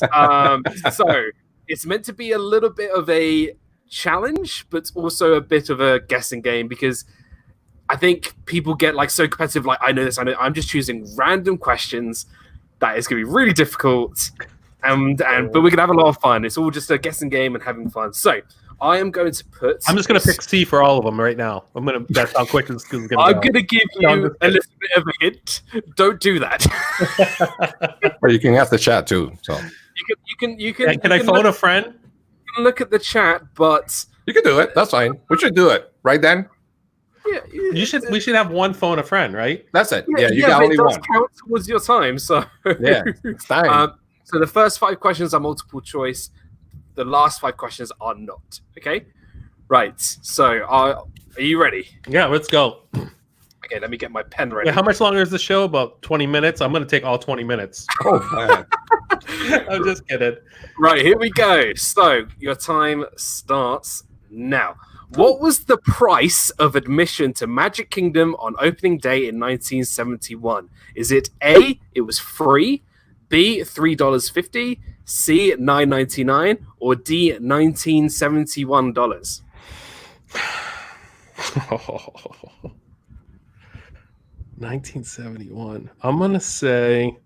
So it's meant to be a little bit of a challenge, but also a bit of a guessing game, because I think people get like so competitive. Like, I know this. I'm just choosing random questions that is going to be really difficult, but we're going to have a lot of fun. It's all just a guessing game and having fun. So I am going to put. I'm just going to pick C for all of them right now. That's how quick this is going to go. I'm going to give you a little bit of a hint. Don't do that. Or you can ask the chat too. So you can. Can I phone a friend? You can look at the chat, but you can do it. That's fine. We should do it right then. Yeah, we should have one phone a friend, right? That's it. Yeah, you got only one. Count towards your time, so yeah, it's time. So the first 5 questions are multiple choice. The last 5 questions are not. Okay, right. So are you ready? Yeah, let's go. Okay, let me get my pen ready. Yeah, how much longer is the show? About 20 minutes. I'm going to take all 20 minutes. Oh man, I'm just kidding. Right, here we go. So your time starts now. What was the price of admission to Magic Kingdom on opening day in 1971? Is it A, it was free, B, $3.50, C, $9.99, or D, $1971? 1971. I'm gonna say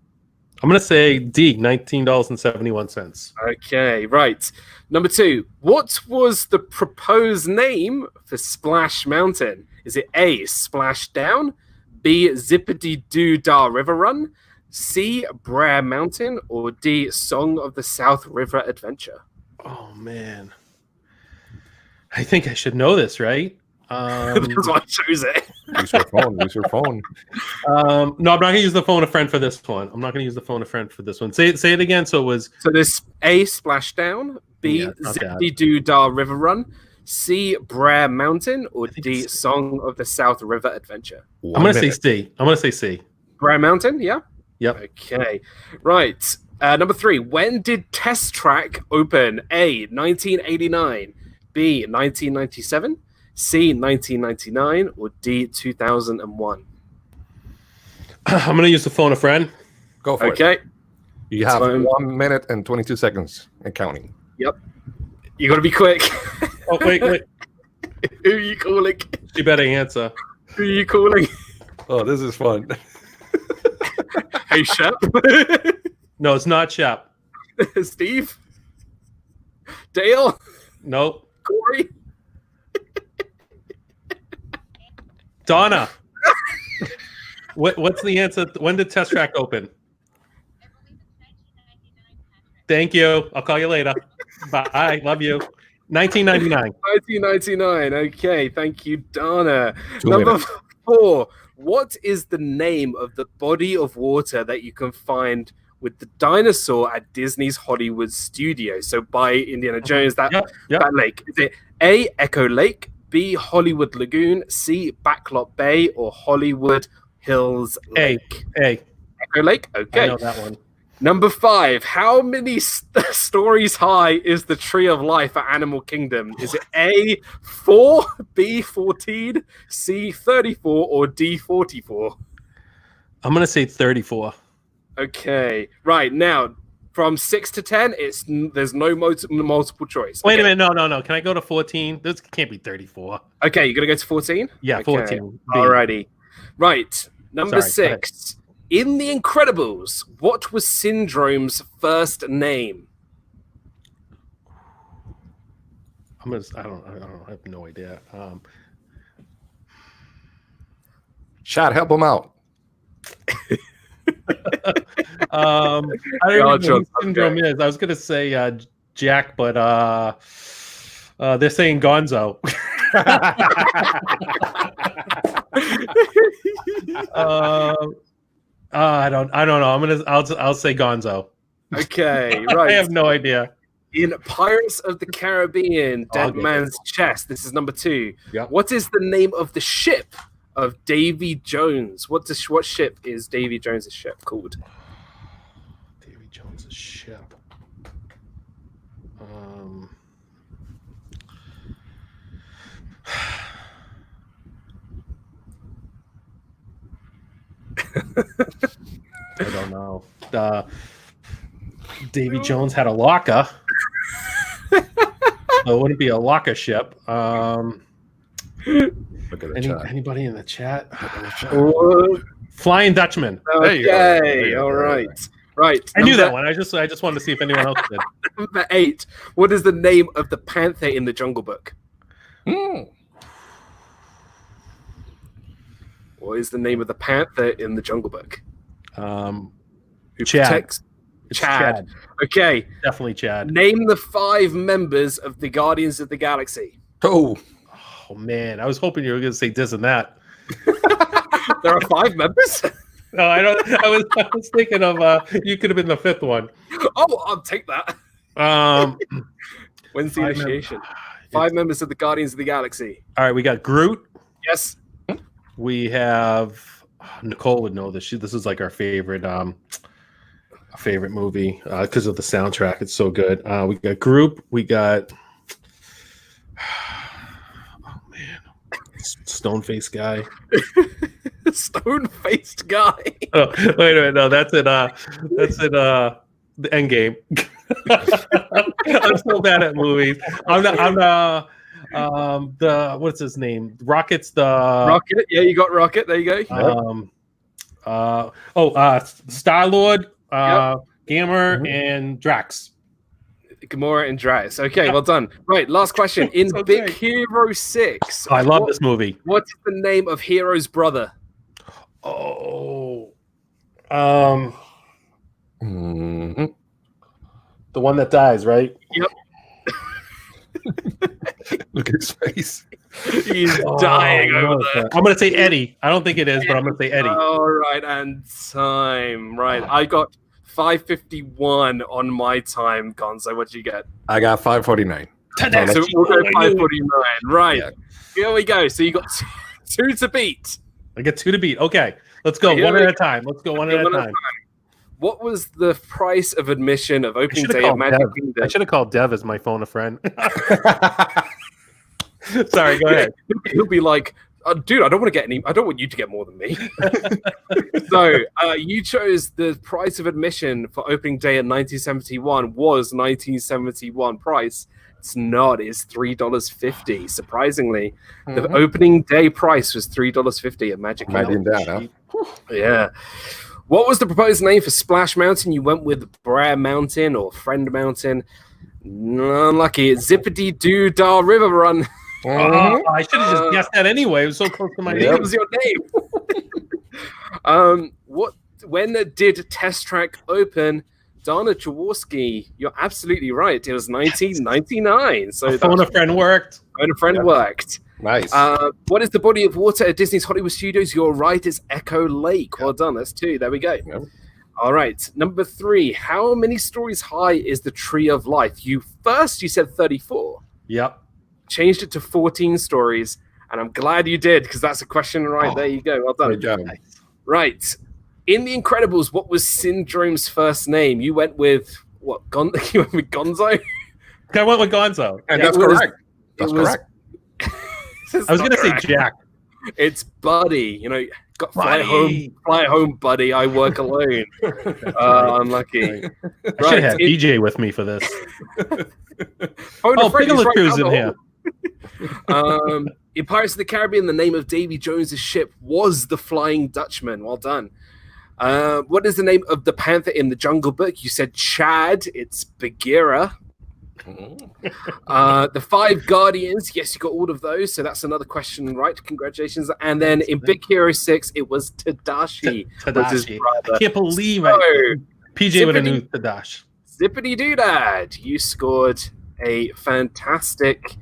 D, $19.71. Okay, right. Number 2. What was the proposed name for Splash Mountain? Is it A, Splashdown, B, Zippity Doo Dah River Run, C, Brer Mountain, or D, Song of the South River Adventure? Oh man, I think I should know this, right? That's why I chose it. Use your phone. Use your phone. No, I'm not gonna use the phone a friend for this one. Say it again. So it was there's A, Splashdown, B, Zippity Doo Dah River Run, C, Brer Mountain, or D, Song of the South River Adventure? I'm gonna say C. Brer Mountain, yeah? Yep. Okay, right. Number 3. When did Test Track open? A, 1989, B, 1997, C, 1999, or D, 2001? I'm gonna use the phone a friend. Go for it. Okay. You have 1 minute and 22 seconds and counting. Yep. You got to be quick. Oh wait. Who are you calling? You better answer. Who are you calling? Oh, this is fun. Hey, Shep. No, it's not Shep. Steve. Dale. Nope. Corey. Donna. What's the answer? When did Test Track open? Thank you. I'll call you later. Bye. Love you. 1999. 1999. Okay. Thank you, Donna. 2 Number minutes. 4. What is the name of the body of water that you can find with the dinosaur at Disney's Hollywood Studios? So by Indiana Jones, that lake. Is it A, Echo Lake, B, Hollywood Lagoon, C, Backlot Bay, or Hollywood Hills Lake? A. Echo Lake? Okay. I know that one. Number 5. How many stories high is the Tree of Life at Animal Kingdom? Is it A, 4, B, 14, C, 34, or D, 44? I'm gonna say 34. Okay. Right. Now, from 6 to 10, there's no multiple choice. Wait a minute. No. Can I go to 14? This can't be 34. Okay, you're going to go to 14? Yeah, Okay. 14. Alrighty. Right. Number Sorry, 6. In The Incredibles, what was Syndrome's first name? I don't I have no idea. Chad, help him out. I don't even know who Syndrome is. I was gonna say Jack, but they're saying Gonzo. I don't know. I'll say Gonzo. Okay, right. I have no idea. In Pirates of the Caribbean, Dead Man's Chest, this is number 2. Yep. What is the name of the ship of Davy Jones? What ship is Davy Jones' ship called? Davy Jones' ship. I don't know. Davy Jones had a locker. So it wouldn't be a locker ship. Look at the chat. Anybody in the chat? Oh, Flying Dutchman. okay, all right. Right. I knew that one. I just wanted to see if anyone else did. Number 8. What is the name of the panther in the Jungle Book? What is the name of the panther in the Jungle Book? Who Chad. protects? Chad. Okay. Definitely Chad. Name the 5 members of the Guardians of the Galaxy. Oh, man. I was hoping you were going to say this and that. There are 5 members? No, I don't. I was thinking of you could have been the 5th one. Oh, I'll take that. When's the initiation? 5 members of the Guardians of the Galaxy. All right, we got Groot. Yes. We have Nicole would know this. This is like our favorite movie because of the soundtrack. It's so good. We got Groot. We got Stone-faced guy. Stone-faced guy. Oh, wait a minute. No, that's in the end game. I'm so bad at movies. I'm the what's his name? Rocket's the Rocket. Yeah, you got Rocket. There you go. Star-Lord, Gamma, and Drax. Gamora and Drax. Okay, well done. Right, last question. In Big Hero 6. I love this movie. What's the name of Hero's brother? Oh. The one that dies, right? Yep. Look at his face. He's dying over there. I'm going to say Eddie. I don't think it is, but I'm going to say Eddie. All right, and time. Right, I got 5:51 on my time, Gonzo. What did you get? I got 5:49. So we'll go 5:49. Right. Yeah. Here we go. So you got two to beat. I get 2 to beat. Okay. Let's go one at a time. Let's go one at a time. What was the price of admission of opening day of Magic Kingdom? I should have called Dev as my phone a friend. Sorry, go ahead. He'll be like, dude, I don't want you to get more than me. So you chose the price of admission for opening day in 1971 was 1971 price. It's not. It's $3.50. Surprisingly, the opening day price was $3.50 at Magic Kingdom. Yeah. What was the proposed name for Splash Mountain? You went with Brer Mountain or Friend Mountain. Unlucky. It's Zippity Doo Dah River Run. I should have just guessed that anyway. It was so close to my name. It was your name. When did Test Track open? Donna Jaworski, you're absolutely right. It was 1999. So Phone a Friend worked. Phone a Friend worked. Nice. What is the body of water at Disney's Hollywood Studios? You're right. It's Echo Lake. Well done. That's 2. There we go. Yep. All right. Number 3. How many stories high is the Tree of Life? You said 34. Yep. Changed it to 14 stories, and I'm glad you did because that's a question. Right there you go. Well done. Great job. Right. In The Incredibles, what was Syndrome's first name? You went with what? You went with Gonzo? I went with Gonzo. And that's correct. That's correct. I was going to say Jack. It's Buddy. You know, fly home, Buddy. I work alone. Unlucky. I should have DJ with me for this. Pickle Crew's in here. In Pirates of the Caribbean, the name of Davy Jones's ship was the Flying Dutchman. Well done. What is the name of the panther in the Jungle Book? You said Chad. It's Bagheera. The 5 Guardians. Yes, you got all of those. So that's another question, right? Congratulations. And then in Big Hero 6, it was Tadashi. Tadashi. I can't believe it. PJ would have knew Tadashi. Zippity Doodad. You scored a fantastic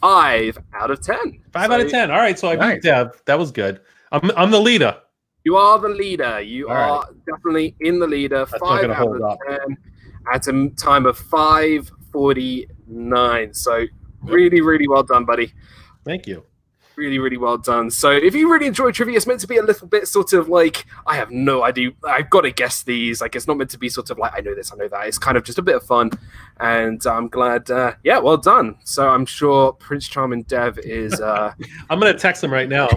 5 out of 10. 5 out of 10. All right, so I beat Dev. That was good. I'm the leader. You are the leader. You are definitely in the leader. That's 5 out of 10 at a time of 5:49. So really, really well done, buddy. Thank you. Really, really well done. So if you really enjoy trivia, it's meant to be a little bit sort of like, I have no idea. I've got to guess these. Like, it's not meant to be sort of like, I know this, I know that. It's kind of just a bit of fun. And I'm glad. Well done. So I'm sure Prince Charming Dev is... I'm going to text him right now.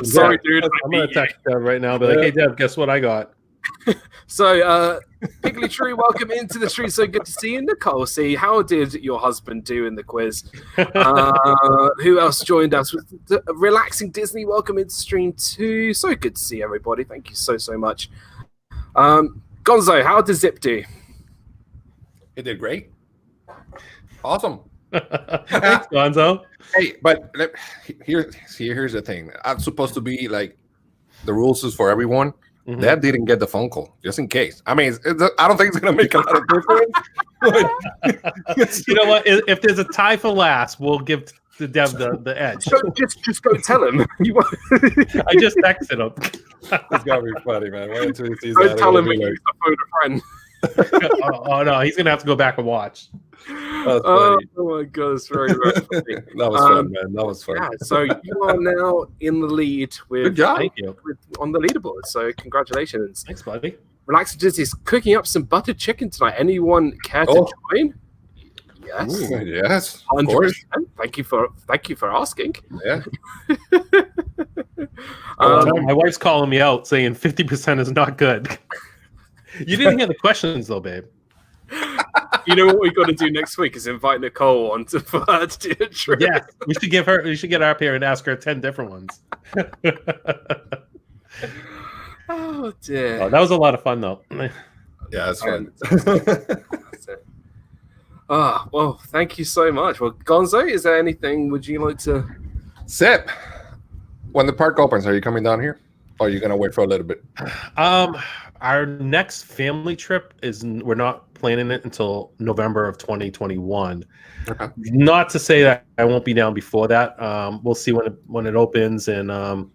Sorry, dude. I'm going to text Dev right now. Be like, hey, Dev, guess what I got? So, Piggly Tree, welcome into the stream. So good to see you, Nicole. See, how did your husband do in the quiz? Who else joined us? Relaxing Disney, welcome into stream too. So good to see everybody. Thank you so much. Gonzo, how did Zip do? It did great. Awesome. Thanks, Gonzo. Hey, but here's the thing. I'm supposed to be like, the rules is for everyone. Mm-hmm. That didn't get the phone call, just in case. I mean, I don't think it's going to make a lot of difference. You know what? If there's a tie for last, we'll give the Dev the edge. Just go tell him. I just texted him. It's got to be funny, man. Wait until he sees Don't that. tell him we used to phone a friend. Oh, no, he's going to have to go back and watch. Oh my god, it's very, very funny. That was fun, man. That was fun. Yeah, so you are now in the lead with, good job. Thank you. On the leaderboard. So congratulations. Thanks, buddy. Relax Disney's cooking up some buttered chicken tonight. Anyone care to join? Yes. Yes, of 100%. course. Thank you for asking. Yeah. My wife's calling me out saying 50% is not good. You didn't hear the questions though, babe. You know what we got to do next week is invite Nicole on for her to do a trip. Yes, we should get her up here and ask her 10 different ones. Oh dear. Oh, that was a lot of fun though. Yeah, that's fun. That's it. Well, thank you so much. Well, Gonzo, is there anything would you like to? Zip, when the park opens, are you coming down here? Or are you gonna wait for a little bit? Our next family trip we're not planning it until November of 2021. Okay. Not to say that I won't be down before that. We'll see when it opens and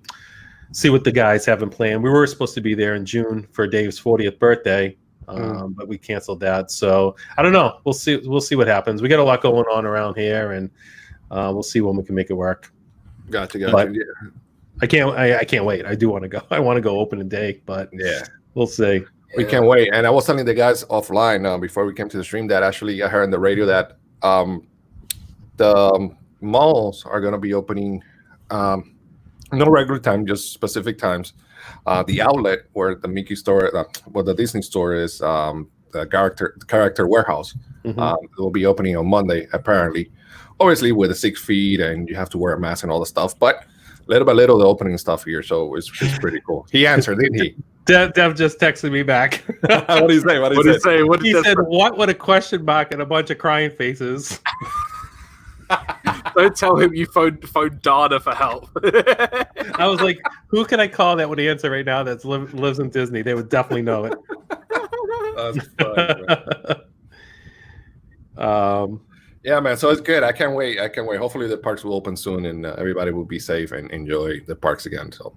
see what the guys have in plan. We were supposed to be there in June for Dave's 40th birthday, but we canceled that. So I don't know. We'll see. We'll see what happens. We got a lot going on around here, and we'll see when we can make it work. Gotcha. But Yeah. I can't wait. I do want to go. I want to go open a day, but Yeah. we'll see. We can't wait. And I was telling the guys offline before we came to the stream that actually I heard on the radio that the malls are going to be opening no regular time, just specific times. The outlet where the Mickey store, where the Disney store is, the character warehouse, will be opening on Monday, apparently. Obviously with the 6 feet and you have to wear a mask and all the stuff, but little by little the opening stuff here, so it's pretty cool. He answered, didn't he? Dev just texted me back. What did he say? What did he say? He said, "What with a question mark and a bunch of crying faces." Don't tell him you phoned Dana for help. I was like, "Who can I call that would answer right now that lives in Disney? They would definitely know it." That's funny, yeah, man. So it's good. I can't wait. Hopefully the parks will open soon and everybody will be safe and enjoy the parks again. So.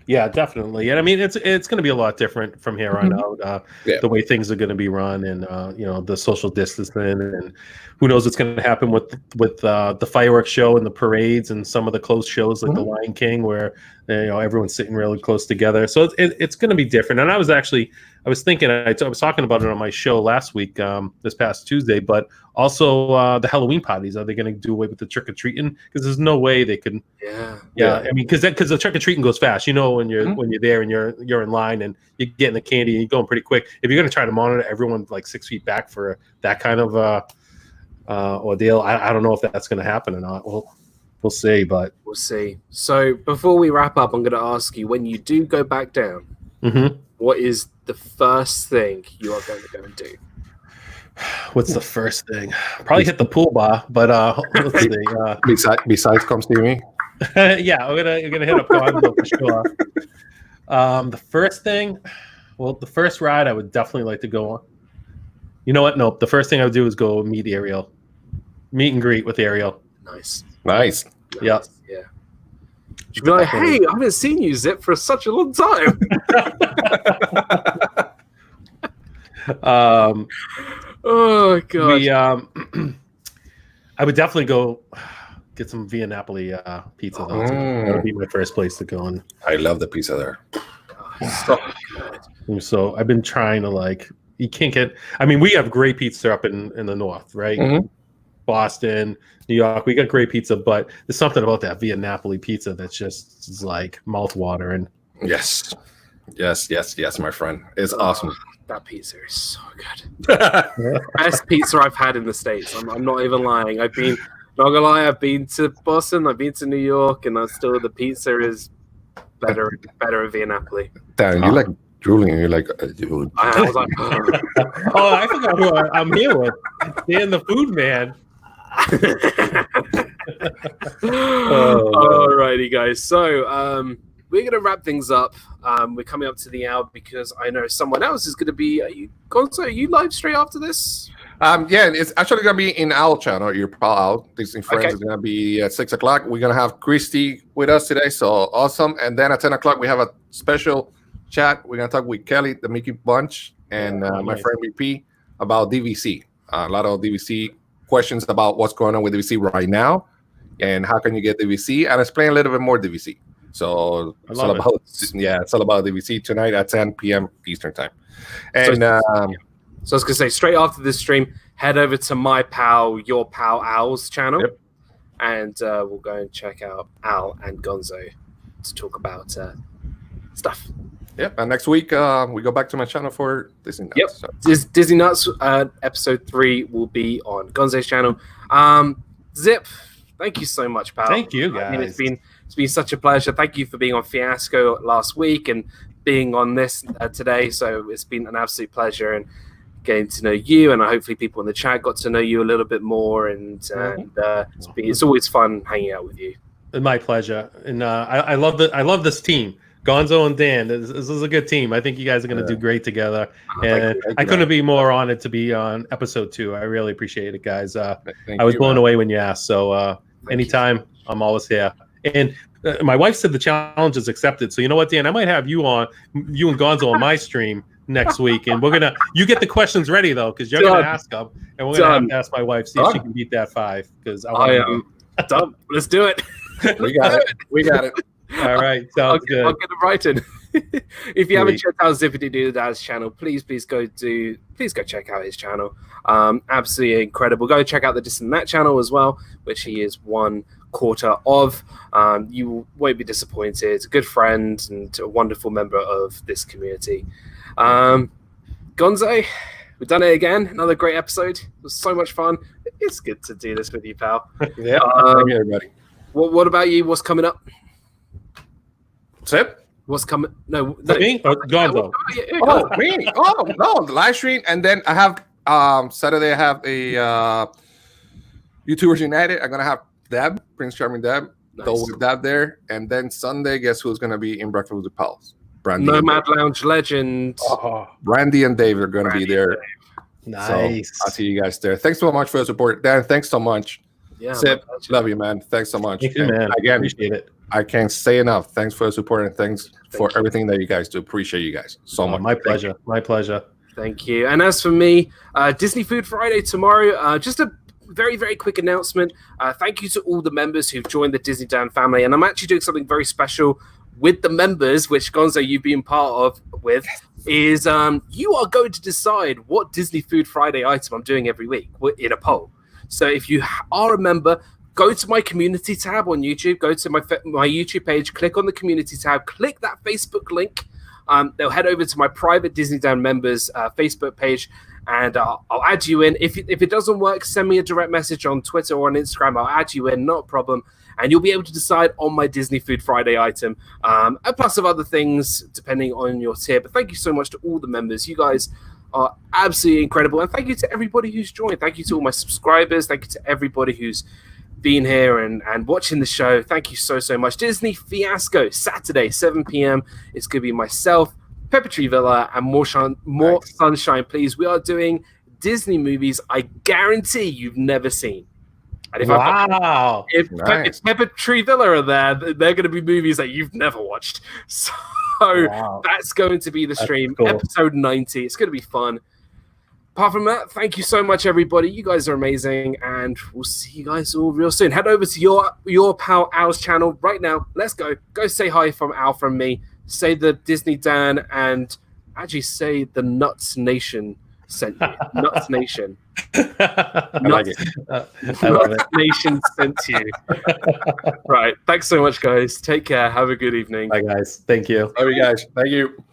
Yeah, definitely. And I mean, it's going to be a lot different from here on out. The way things are going to be run, and the social distancing, and who knows what's going to happen with the fireworks show and the parades and some of the close shows like the Lion King, where everyone's sitting really close together. So it's going to be different. And I was thinking, I was talking about it on my show last week, this past Tuesday, but also the Halloween parties. Are they going to do away with the trick or treating? Because there's no way they could. Yeah. I mean, because the trick or treating goes fast. When you're there and you're in line and you're getting the candy and you're going pretty quick. If you're going to try to monitor everyone like 6 feet back for that kind of ordeal, I don't know if that's going to happen or not. We'll see, but we'll see. So before we wrap up, I'm going to ask you: when you do go back down, what is the first thing you are going to go and do? What's the first thing? Probably hit the pool bar, but let's see. Besides, come see me. Yeah, we're gonna hit up Gonzo for sure. The first thing, the first ride I would definitely like to go on. You know what? Nope. The first thing I would do is go meet Ariel, meet and greet with Ariel. Nice. Yeah. You'd be like, hey, I haven't seen you, Zip, for such a long time. Oh god. I would definitely go get some Via Napoli pizza. Though. That would be my first place to go. And I love the pizza there. So good. So I've been trying to you can't get. I mean, we have great pizza up in the north, right? Boston, New York, we got great pizza, but there's something about that Via Napoli pizza that's just is like mouthwatering. Yes, my friend. It's awesome. That pizza is so good. Best pizza I've had in the States. I'm not even lying. Not gonna lie, I've been to Boston, I've been to New York, and the pizza is better at Via Napoli. Damn, you like drooling, and you're like, dude. I was like, oh, I forgot who I'm here with. Dan the Food Man. Alrighty, guys. So we're gonna wrap things up. We're coming up to the hour because I know someone else is gonna be. Gonzo, are you live straight after this? Yeah, it's actually gonna be in our channel. Your pal out. Disney Friends is gonna be at 6 o'clock. We're gonna have Christy with us today, so awesome. And then at 10 o'clock we have a special chat. We're gonna talk with Kelly, the Mickey Bunch, and my friend VP about DVC. A lot of DVC questions about what's going on with DVC right now, and how can you get DVC, and explain a little bit more DVC. So it's all about DVC tonight at 10 p.m. Eastern time. And So I was going to say, straight after this stream, head over to my pal, your pal Al's channel. Yep. And we'll go and check out Al and Gonzo to talk about stuff. Yep. And next week, we go back to my channel for Disney Nuts. Yep. So. Disney Nuts episode 3 will be on Gonzo's channel. Zip, thank you so much, pal. Thank you, guys. I mean, it's been such a pleasure. Thank you for being on Fiasco last week and being on this today. So it's been an absolute pleasure and getting to know you, and hopefully people in the chat got to know you a little bit more. And it's always fun hanging out with you. My pleasure. And I love this team. Gonzo and Dan, this is a good team. I think you guys are going to do great together. And I couldn't be more honored to be on episode 2. I really appreciate it, guys. I was blown away when you asked. So anytime, I'm always here. And my wife said the challenge is accepted. So you know what, Dan? I might have you and Gonzo on my stream next week. And you get the questions ready, though, because you're going to ask them. And we're going to have to ask my wife, see if she can beat that 5. Because I am done. Let's do it. We got it. All right, sounds good. I'll get it right in. If you haven't checked out Zippity Dad's channel, please go check out his channel. Absolutely incredible. Go check out the Distant That channel as well, which he is 1/4 of. You won't be disappointed. It's a good friend and a wonderful member of this community. Gonzo, we've done it again. Another great episode. It was so much fun. It's good to do this with you, pal. Yeah, thank you, everybody. What about you? What's coming up? Zip? What's coming? No. Me or Gonzo? Oh, me? Oh, no, the live stream. And then I have Saturday, I have a YouTubers United. I'm going to have Deb, Prince Charming Deb. Nice. Go with Deb there. And then Sunday, guess who's going to be in Breakfast with the Pals? Brandy. Nomad Lounge legend. Brandy and Dave are going to be there. Nice. So I'll see you guys there. Thanks so much for the support. Dan, thanks so much. Yeah, Zip, love you, man. Thanks so much. Thank you, man. Again, Appreciate it. I can't say enough. Thanks for the support and thanks for everything that you guys do. Appreciate you guys so much. My pleasure. My pleasure. Thank you. And as for me, Disney Food Friday tomorrow. Just a very, very quick announcement. Thank you to all the members who've joined the DIZNEYDAN family. And I'm actually doing something very special with the members, which Gonzo, you've been part of with, is you are going to decide what Disney Food Friday item I'm doing every week in a poll. So if you are a member, go to my community tab on YouTube, go to my YouTube page, click on the community tab, click that Facebook link. They'll head over to my private DIZNEYDAN members Facebook page, and I'll add you in. If it doesn't work, send me a direct message on Twitter or on Instagram. I'll add you in, not a problem. And you'll be able to decide on my Disney Food Friday item, and plus of other things, depending on your tier. But thank you so much to all the members. You guys are absolutely incredible. And thank you to everybody who's joined. Thank you to all my subscribers. Thank you to everybody who's been here and watching the show. Thank you so much. Disney Fiasco, Saturday, 7 p.m. It's going to be myself, Pepper Tree Villa, and more sunshine, please. We are doing Disney movies I guarantee you've never seen. And if Pepper Tree Villa are there, they're going to be movies that you've never watched. So that's going to be the stream, cool. Episode 90. It's going to be fun. Apart from that, thank you so much, everybody. You guys are amazing, and we'll see you guys all real soon. Head over to your pal Al's channel right now. Let's go. Go say hi from Al from me. Say the Disney Dan, and actually say the NUTZ Nation sent you. NUTZ Nation. I like it. I love it. Nation sent you. Right. Thanks so much, guys. Take care. Have a good evening. Bye, guys. Thank you. Love you guys. Thank you.